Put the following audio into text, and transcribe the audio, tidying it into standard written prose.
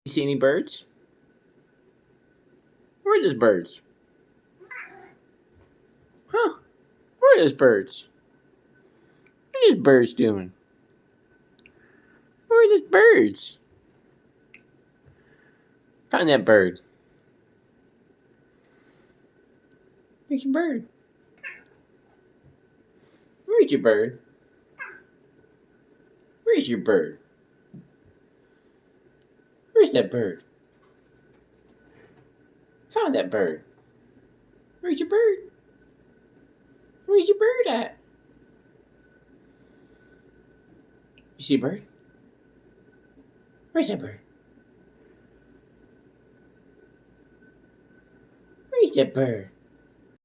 You see any birds? Where are those birds? Huh? Where are those birds? What are those birds doing? Where are those birds? Find that bird. Where's your bird? Where's your bird? Where's your bird? Where's that bird? Found that bird. Where's your bird? Where's your bird at? You see a bird? Where's that bird? Where's that bird?